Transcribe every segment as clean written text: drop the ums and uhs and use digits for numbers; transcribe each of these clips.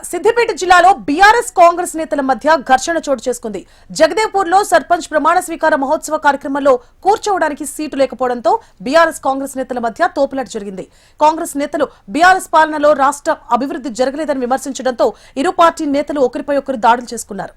సిద్దిపేట జిల్లాలో బీఆర్ఎస్ కాంగ్రెస్ నేతల మధ్య ఘర్షణ చోటు చేసుకుంది. జగదేవ్పూర్ లో సర్పంచ్ ప్రమాణ స్వీకార మహోత్సవ కార్యక్రమంలో కూర్చోవడానికి సీటు లేకపోవడంతో బీఆర్ఎస్ కాంగ్రెస్ నేతల మధ్య తోపులాట జరిగింది. కాంగ్రెస్ నేతలు బీఆర్ఎస్ పాలనలో రాష్ట్ర అభివృద్ధి జరగలేదని విమర్శించడంతో ఇరు పార్టీ నేతలు ఒకరిపై ఒకరు దాడులు చేసుకున్నారు.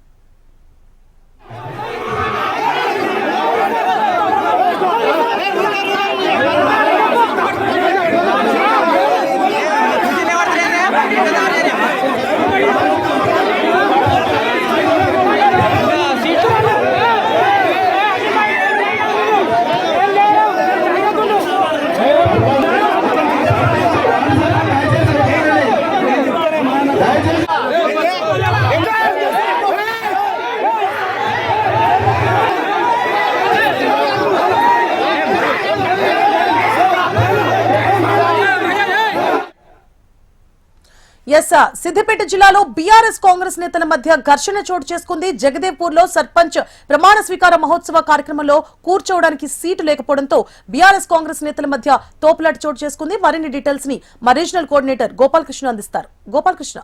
సిద్దిపేట జిల్లాలో బీఆర్ఎస్ కాంగ్రెస్ నేతల మధ్య ఘర్షణ చోటు చేసుకుంది. జగదేవ్పూర్ లో సర్పంచ్ ప్రమాణ స్వీకార మహోత్సవ కార్యక్రమంలో కూర్చోవడానికి సీటు లేకపోవడంతో బీఆర్ఎస్ కాంగ్రెస్ నేతల మధ్య తోపులాట చోటు చేసుకుంది. మరిన్ని డీటెయిల్స్ ని మా రీజనల్ కోఆర్డినేటర్ గోపాలకృష్ణ అందిస్తారు. గోపాలకృష్ణ.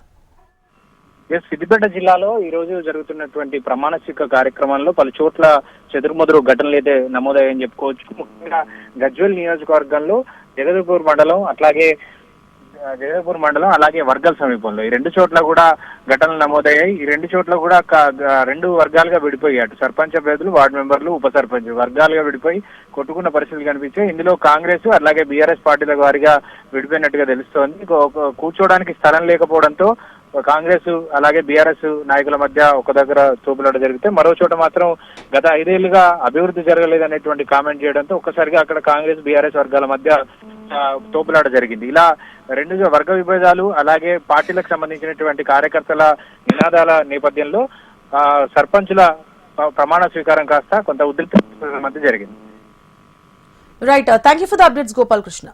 సిద్దిపేట జిల్లాలో ఈ రోజు జరుగుతున్నటువంటి ప్రమాణ స్వీకార కార్యక్రమంలో పలు చోట్ల చెదురుమదురు ఘటనలు అయితే నమోదయ్యాయని చెప్పుకోవచ్చు. ముఖ్యంగా గజ్వేల్ నియోజకవర్గంలో జగదేవ్పూర్ మండలం అలాగే వర్గల్ సమీపంలో ఈ రెండు చోట్ల కూడా ఘటనలు నమోదయ్యాయి. ఈ రెండు చోట్ల కూడా రెండు వర్గాలుగా విడిపోయి అటు సర్పంచ్ అభ్యర్థులు, వార్డు మెంబర్లు, ఉప సర్పంచ్ వర్గాలుగా విడిపోయి కొట్టుకున్న పరిస్థితులు కనిపించాయి. ఇందులో కాంగ్రెస్ అలాగే బీఆర్ఎస్ పార్టీల వారిగా విడిపోయినట్టుగా తెలుస్తోంది. కూర్చోవడానికి స్థలం లేకపోవడంతో కాంగ్రెస్ అలాగే బీఆర్ఎస్ నాయకుల మధ్య ఒక దగ్గర తోపులాట జరిగితే మరో చోట మాత్రం గత 5 ఏళ్లుగా అభివృద్ధి జరగలేదనేటువంటి కామెంట్ చేయడంతో ఒక్కసారిగా అక్కడ కాంగ్రెస్ బీఆర్ఎస్ వర్గాల మధ్య తోపులాట జరిగింది. ఇలా రెండు వర్గ విభేదాలు అలాగే పార్టీలకు సంబంధించినటువంటి కార్యకర్తల నినాదాల నేపథ్యంలో సర్పంచుల ప్రమాణ స్వీకారం కాస్త కొంత ఉద్రిక్త మధ్య జరిగింది. Right, thank you for the updates Gopalakrishna.